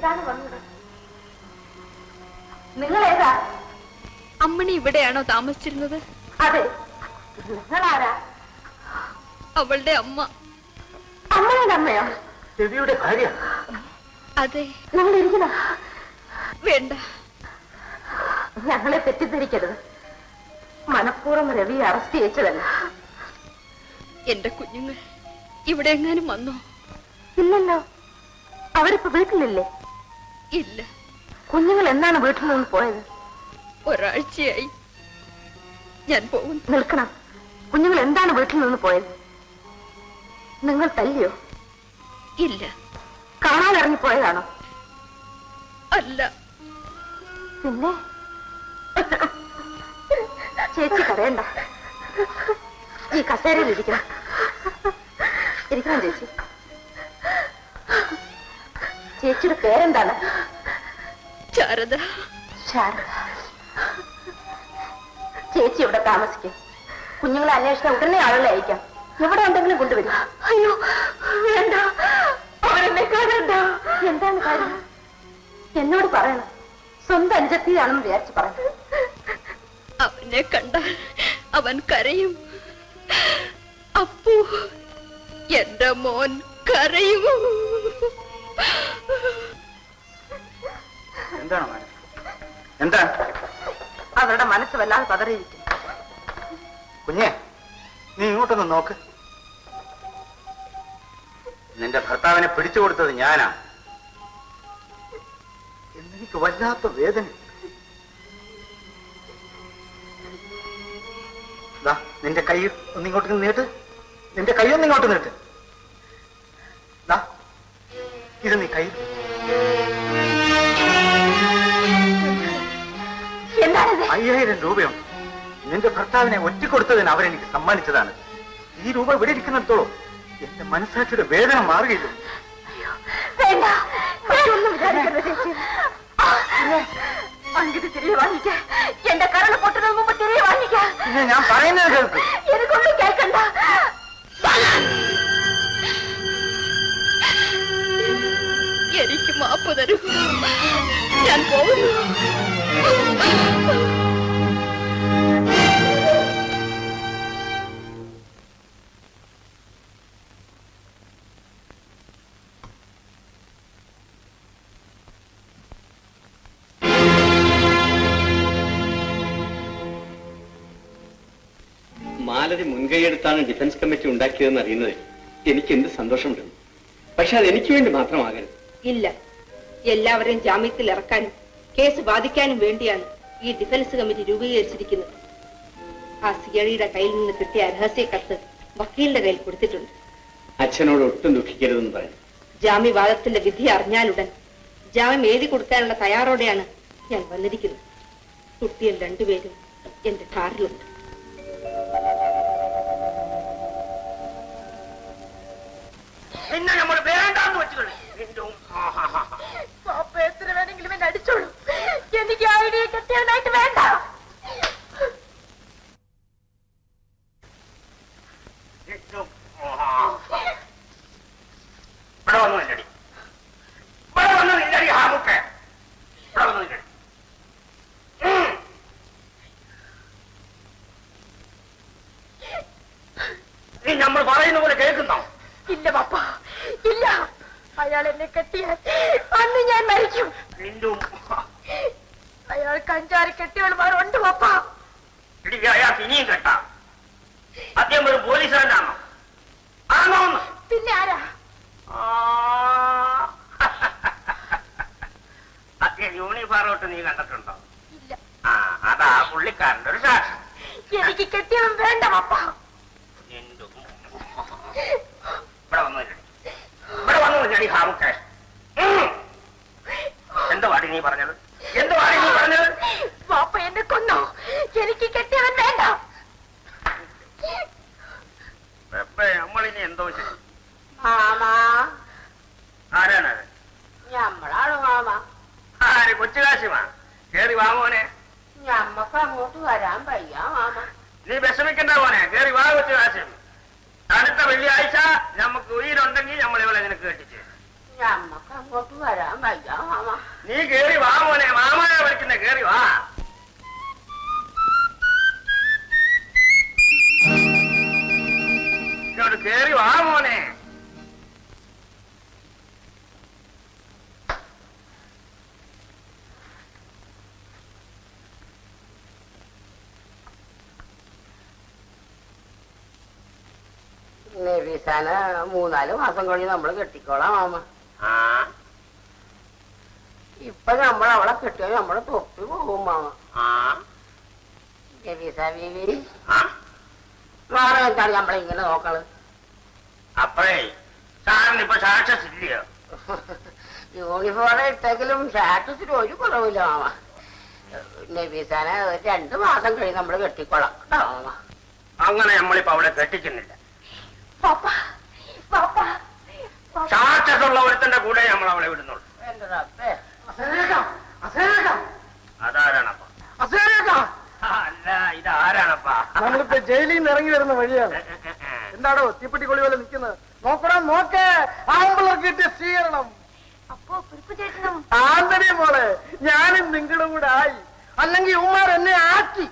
എന്താണ് വന്നത്? നിങ്ങൾ ഏതാ? അമ്മണി ഇവിടെയാണോ താമസിച്ചിരുന്നത്? അതെ. നിങ്ങളാരാ? അവളുടെ അമ്മ. അമ്മയുടെ അമ്മയോ? രവിയുടെ ഭാര്യ? അതെ. നിങ്ങൾ ഇരിക്കണ? വേണ്ട, ഞങ്ങളെ തെറ്റിദ്ധരിക്കരുത്. മനഃപൂർവ്വം രവിയെ അറസ്റ്റ് ചെയ്യിച്ചതല്ല. എന്റെ കുഞ്ഞുങ്ങൾ ഇവിടെ എങ്ങാനും വന്നോ? ഇല്ലല്ലോ. അവരിപ്പോ വീട്ടിലില്ലേ? ഇല്ല. കുഞ്ഞുങ്ങൾ എന്നാണ് വീട്ടിൽ നിന്ന് പോയത്? ഒരാഴ്ചയായി. ഞാൻ പോകുന്നു. നിൽക്കണം. കുഞ്ഞുങ്ങൾ എന്താണ് വീട്ടിൽ നിന്ന് പോയത്? നിങ്ങൾ തല്ലിയോ? ഇല്ല. കാണാതിറങ്ങിപ്പോയതാണോ? അല്ല. പിന്നെ ചേച്ചി കരയണ്ട. ഈ കസേരയിൽ ഇരിക്കണം. ഇരിക്കണം ചേച്ചി. ചേച്ചിയുടെ പേരെന്താണ്? ശാരദ. ശാരദ. ചേച്ചി ഇവിടെ താമസിക്കും. കുഞ്ഞുങ്ങളെ അന്വേഷിക്കാൻ ഉടനെ ആളുകളെ അയക്കാം. എവിടെ ഉണ്ടെങ്കിലും കൊണ്ടുവരും. അയ്യോ വേണ്ട, അവരെന്നെ കാണണ്ട. എന്താണ് കാര്യം? എന്നോട് പറയണം. സ്വന്തം അനുജത്തിയാണെന്ന് വിചാരിച്ചു പറഞ്ഞു. അവനെ കണ്ടാൽ അവൻ കരയും. അപ്പു, എന്റെ മോൻ കരയും. എന്താണ് എന്താ? അവരുടെ മനസ്സ് വല്ലാതെ പതറിയിരിക്കും. കുഞ്ഞെ, നീ ഇങ്ങോട്ടൊന്ന് നോക്ക്. നിന്റെ ഭർത്താവിനെ പിടിച്ചു കൊടുത്തത് ഞാനാ. എന്നെനിക്ക് വല്ലാത്ത വേദന. നിന്റെ കൈ ഒന്നിങ്ങോട്ട് നീട്ട്. നിന്റെ കൈ ഒന്നിങ്ങോട്ട് നീട്ട്. ഇത് നീ കൈ. എന്താണത്? 5000 രൂപയുണ്ട്. നിന്റെ ഭർത്താവിനെ ഒറ്റിക്കൊടുത്തതിന് അവരെനിക്ക് സമ്മാനിച്ചതാണ്. ഈ രൂപ ഇവിടെ ഇരിക്കുന്നിടത്തോളം എന്റെ മനസ്സാക്ഷിയുടെ വേദന മാറുകയില്ല. അങ്കിത് തിരികെ വാങ്ങിക്കാൻ. എന്റെ കരൾ പൊട്ടുന്നതിന് മുമ്പ് തിരികെ വാങ്ങിക്കാൻ. ഞാൻ പറയുന്നത് കേൾക്ക്. എനിക്കൊന്നും കേൾക്കണ്ട. എനിക്ക് മാപ്പ് തരൂ. ഞാൻ പോകുന്നു. മാലതി മുൻകൈയെടുത്താണ് ഡിഫൻസ് കമ്മിറ്റി ഉണ്ടാക്കിയതെന്ന് അറിയുന്നത് എനിക്ക് എന്ത് സന്തോഷമുണ്ട്. പക്ഷെ അത് എനിക്ക് വേണ്ടി മാത്രമാകരുത്. ഇല്ല, എല്ലാവരെയും ജാമ്യത്തിൽ ഇറക്കാനും കേസ് ബാധിക്കാനും വേണ്ടിയാണ് ഈ ഡിഫൻസ് കമ്മിറ്റി രൂപീകരിച്ചിരിക്കുന്നത്. ആ സിയടിയുടെ കയ്യിൽ നിന്ന് കിട്ടിയ രഹസ്യ കത്ത് വക്കീലിന്റെ കയ്യിൽ കൊടുത്തിട്ടുണ്ട്. അച്ഛനോട് ഒട്ടും ദുഃഖിക്കരുതെന്ന് പറഞ്ഞു. ജാമ്യവാദത്തിന്റെ വിധി അറിഞ്ഞാലുടൻ ജാമ്യം എഴുതി കൊടുക്കാനുള്ള തയ്യാറോടെയാണ് ഞാൻ വന്നിരിക്കുന്നത്. കുട്ടികൾ രണ്ടുപേരും എന്റെ കാറിലുണ്ട്. പിന്നെ നമ്മൾ വേണ്ടാന്ന് വെച്ചുകളി. എത്ര വേണമെങ്കിലും എന്നെ അടിച്ചോളൂ. എനിക്ക് ഐഡിയ കെട്ടിയതായിട്ട് വേണ്ട. ഇവിടെ വന്നു നില്ലടി. ഇവിടെ വന്നു നില്ലടി. ഹാമുക്കെ ഇവിടെ വന്നു നില്ലടി. നീ നമ്മൾ പറയുന്ന പോലെ കേൾക്കുന്നോ? ഇല്ല പപ്പ, ഇല്ല. അയാൾ എന്നെ കെട്ടിയാൽ അന്ന് ഞാൻ മരിക്കും. അയാൾക്ക് 5-6 കെട്ടിയവന്മാരുണ്ട് പപ്പ. അയാൾക്ക് ഇനിയും കെട്ടാം. അദ്ദേഹം ഒരു പോലീസുകാരനാണോ? ആണോ? പിന്നെ ആരാ? അദ്ദേഹം യൂണിഫോം നീ കണ്ടിട്ടുണ്ടോ? ഇല്ല. അതാ പുള്ളിക്കാരന്റെ ഒരു സാക്ഷി. എനിക്ക് കെട്ടിയവൻ വേണ്ട പപ്പ. ഇവിടെ വന്നു ഇവിടെ വന്നു ചെടി ഹാമുക്കെ. എന്തുവാടി നീ പറഞ്ഞത്? എന്തുവാടി നീ പറഞ്ഞത്? പാപ്പ എന്നെ കൊന്നോ? എനിക്ക് കെട്ടിയവൻ വേണ്ട. നമ്മളിനി എന്തോ ചെയ്യും? മാമാ. ആരാണത്? ഞമ്മളാണ് മാമ. ആര്? കൊച്ചുകാശിമാ? കേറി വാ മോനെ. ഞമ്മക്ക് അങ്ങോട്ട് വരാൻ വയ്യ മാമ. നീ വിഷമിക്കണ്ട മോനെ, കേറി വാ കൊച്ചുകാശി. അടുത്ത വെള്ളിയാഴ്ച നമുക്ക് ഉയരുണ്ടെങ്കിൽ നമ്മൾ ഇവിടെ നിനക്ക് കെട്ടിച്ച്. നമ്മക്ക് അങ്ങോട്ട് വരാൻ വയ്യ മാമ. നീ കേറി വാ മോനെ, മാമനെ വിളിക്കുന്ന കേറി വാ. ഇങ്ങോട്ട് കേറി വാ മോനെ. നബീസാനെ 3-4 മാസം കഴിഞ്ഞ് നമ്മള് കെട്ടിക്കോളാം മാമ. ഇപ്പൊ നമ്മൾ അവളെ കെട്ടിയോ നമ്മള് തൊപ്പി പോകും മാമ. നബീസ ബീവി നാളെ എന്താണ് നമ്മളിങ്ങനെ നോക്കള്? അപ്പഴേ സാറിനിപ്പോ സാക്ഷസ് ഇല്ലയോ? യൂണിഫോം ഇട്ടെങ്കിലും സ്റ്റാറ്റസിന് ഒരു കുറവില്ല മാമ. നബീസാനെ 2 മാസം കഴിഞ്ഞ് നമ്മള് കെട്ടിക്കോളാം കേട്ടോ മാമ. അങ്ങനെ നമ്മളിപ്പോ അവിടെ കെട്ടിക്കുന്നില്ല. സാക്ഷസുള്ള ഒരുത്തന്റെ കൂടെ നമ്മൾ അവളെ വിടുന്നുള്ളൂ. അതാരാണപ്പാ? അല്ല, ഇതാരാണപ്പാ? നമ്മളിപ്പോ ജയിലിൽ നിന്ന് ഇറങ്ങി വരുന്ന വഴിയാണ്. എന്താടോ തീപ്പെട്ടി കൊള്ളി പോലെ നിൽക്കുന്നത്? നോക്കണം, നോക്കേ, ആമ്പിളർക്ക് കിട്ടിയ സ്വീകരണം. ആന്തരി മോളെ, ഞാനും നിങ്ങളുടെ കൂടെ ആയി, അല്ലെങ്കിൽ ഉമ്മാർ എന്നെ ആക്കി.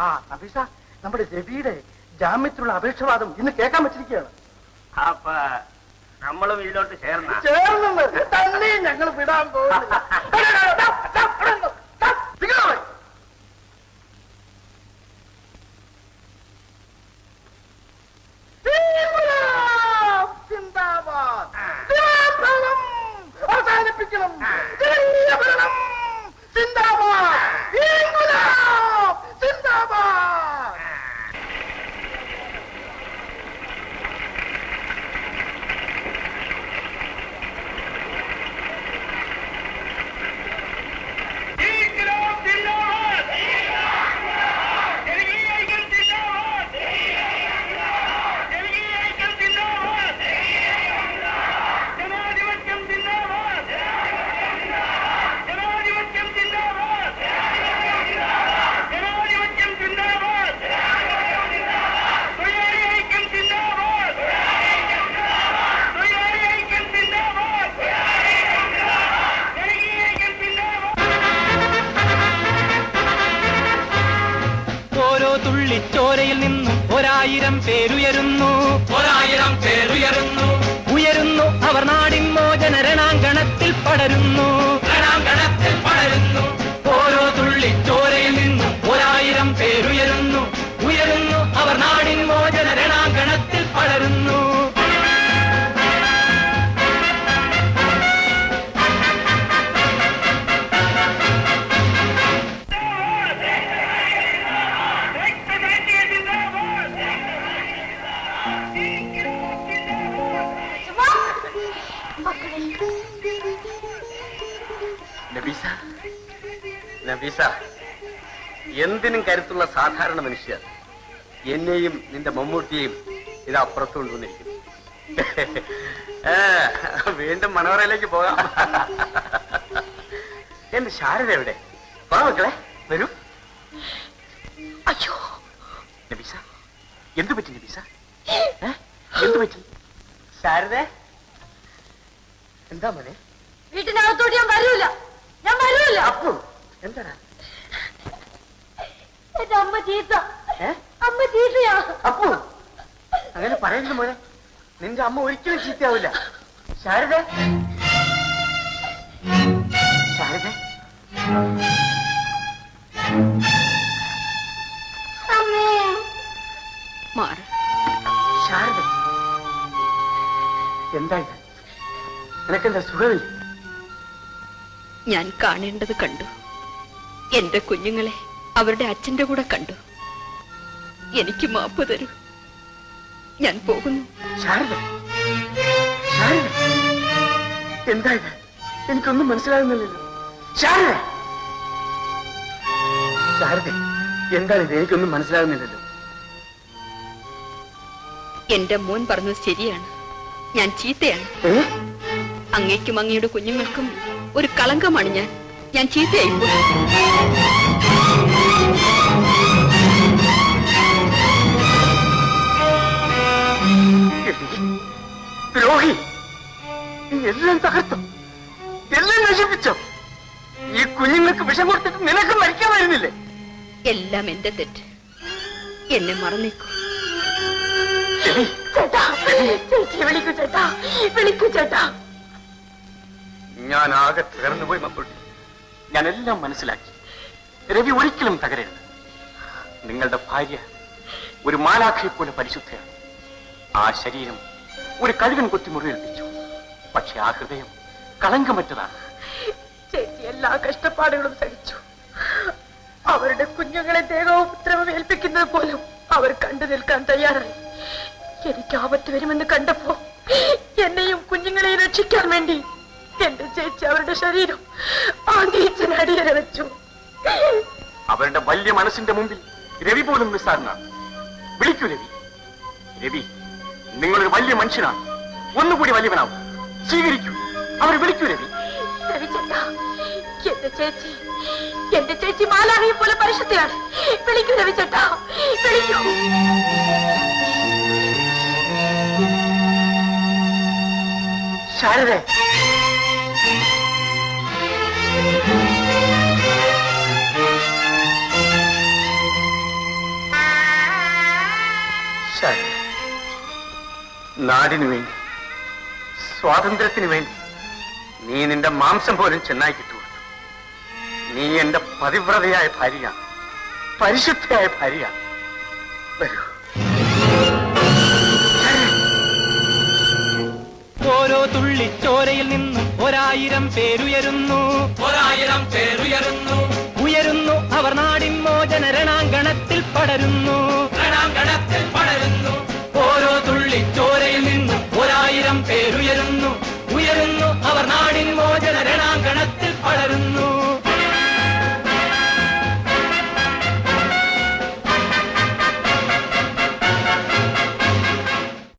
ആ നബീസ, നമ്മുടെ രവിയുടെ ജാമ്യത്തിലുള്ള അപേക്ഷവാദം ഇന്ന് കേൾക്കാൻ വെച്ചിരിക്കുകയാണ്. അപ്പൊ നമ്മളും ഇതിലോട്ട് ചേർന്നെന്ന് തന്നെ ഞങ്ങൾ വിടാൻ പോകുന്നു. അവസാനിപ്പിക്കണം. ചോരയിൽ നിന്നും 1000 പേരുയരുന്നു, 1000 പേരുയരുന്നു, ഉയരുന്നു അവർ നാടിൻ മോചന രണാങ്കണത്തിൽ പടരുന്നു, രണാങ്കണത്തിൽ പടരുന്നു. ഓരോ തുള്ളി ചോരയിൽ നിന്നും 1000 പേരുയരുന്നു, ഉയരുന്നു അവർ നാടിൻ മോചന രണാങ്കണത്തിൽ പടരുന്നു. നബീസ, എന്തിനും കരുത്തുള്ള സാധാരണ മനുഷ്യർ എന്നെയും നിന്റെ മമ്മൂട്ടിയെയും ഇത് അപ്പുറത്ത് കൊണ്ടുവന്നിരിക്കുന്നു. വീണ്ടും മനോഹരയിലേക്ക് പോകാം. എന്റെ ശാരദ എവിടെ? വാ മക്കളെ, വരൂ. അയ്യോ നബീസ, എന്തു പറ്റി നബീസ? എന്തു പറ്റി? ശാരദ എന്താ മോനെ? വീട്ടിനകത്തോട്ട് ഞാൻ വരൂല, ഞാൻ വരൂല. അപ്പു എന്താ? എന്റെ അമ്മ ചീത്ത, അമ്മ ചീത്തയാ. അപ്പു അങ്ങനെ പറയരുത് മോനെ, നിന്റെ അമ്മ ഒരിക്കലും ചീത്തയാവില്ല. ശാരദ, ശാരദ, മാറി. ശാരദ എന്താ ഇത്? നിനക്കെന്താ സുഖമില്ല? ഞാൻ കാണേണ്ടത് കണ്ടു. എന്റെ കുഞ്ഞുങ്ങളെ അവരുടെ അച്ഛന്റെ കൂടെ കണ്ടു. എനിക്ക് മാപ്പ് തരൂ, ഞാൻ പോകുന്നു. ശാരദ, ശാരദ, എന്താ ഇത്? എനിക്കൊന്നും മനസ്സിലാകുന്നില്ലല്ലോ. ശാരദ, ശാരദ, എന്താണ് ഇത്? എനിക്കൊന്നും മനസ്സിലാകുന്നില്ലല്ലോ. എന്റെ മോൻ പറഞ്ഞത് ശരിയാണ്, ഞാൻ ചീത്തയാണ്. അങ്ങേക്കും അങ്ങയുടെ കുഞ്ഞുങ്ങൾക്കും ഒരു കളങ്കമാണ് ഞാൻ ചീത്തയായിപ്പോയി. ദ്രോഹി, നീ എല്ലാം തകർത്തോ, എല്ലാം നശിപ്പിച്ചോ? ഈ കുഞ്ഞുങ്ങൾക്ക് വിഷം കൊടുത്തിട്ട് നിനക്ക് മരിക്കാൻ വരുന്നില്ലേ? എല്ലാം എന്റെ തെറ്റ്. എന്നെ മറന്നേക്കൂ. ചേട്ടാ, ചേച്ചി വിളിക്കൂ ചേട്ടാ, വിളിക്കൂ ചേട്ടാ. ഞാൻ ആകെ തകർന്നുപോയി മമ്പുട്ടി. ഞാൻ എല്ലാം മനസ്സിലാക്കി. രവി ഒരിക്കലും തകരരുത്. നിങ്ങളുടെ ഭാര്യ ഒരു മാലാഖയെ പോലെ പരിശുദ്ധയാണ്. ആ ശരീരം ഒരു കഴുകൻ കൊത്തി മുറിവേൽപ്പിച്ചു. പക്ഷെ ആ ഹൃദയം കളങ്കമറ്റതാണ്. ചേച്ചി എല്ലാ കഷ്ടപ്പാടുകളും സഹിച്ചു. അവരുടെ കുഞ്ഞുങ്ങളെ ദേഹോപദ്രവം ഏൽപ്പിക്കുന്നത് പോലും അവർ കണ്ടു നിൽക്കാൻ തയ്യാറായി. എനിക്ക് ആപത്ത് വരുമെന്ന് കണ്ടപ്പോ എന്നെയും കുഞ്ഞുങ്ങളെയും രക്ഷിക്കാൻ വേണ്ടി എന്റെ ചേച്ചി അവരുടെ ശരീരം ആ നീച്ചൻ അടിയരവച്ചു. അവരുടെ വലിയ മനസ്സിന്റെ മുമ്പിൽ രവി പോലും നിസ്സാരനാണ്. വിളിക്കൂ രവി. രവി, നിങ്ങളൊരു വലിയ മനുഷ്യനാണ്. ഒന്നുകൂടി വലിയവനാവും. സ്വീകരിക്കൂ. അവർ വിളിക്കൂ രവി. രവിചേട്ടാ, എന്റെ ചേച്ചി മാലാഖയെ പോലെ പരിശുദ്ധയാണ്. വിളിക്കൂ രവിചേട്ടാ, വിളിക്കൂ. ശാരദേ, നാടിനു വേണ്ടി, സ്വാതന്ത്ര്യത്തിന് വേണ്ടി നീ നിന്റെ മാംസം പോലും ചെന്നായി കിട്ടുകൊടുത്തു. നീ എന്റെ പതിവ്രതയായ ഭാര്യയാണ്, പരിശുദ്ധയായ ഭാര്യയാണ്. വരൂ. ഓരോ തുള്ളിച്ചോരയിൽ നിന്നും 1000 പേരുയരുന്നു, 1000 പേരുയരുന്നു. ഉയരുന്നു അവർ നാടിൻ മോചന രണാങ്കണത്തിൽ പടരുന്നു, രണാങ്കണത്തിൽ പടരുന്നു. ഓരോ തുള്ളിച്ചോരയിൽ നിന്നും 1000 പേരുയരുന്നു.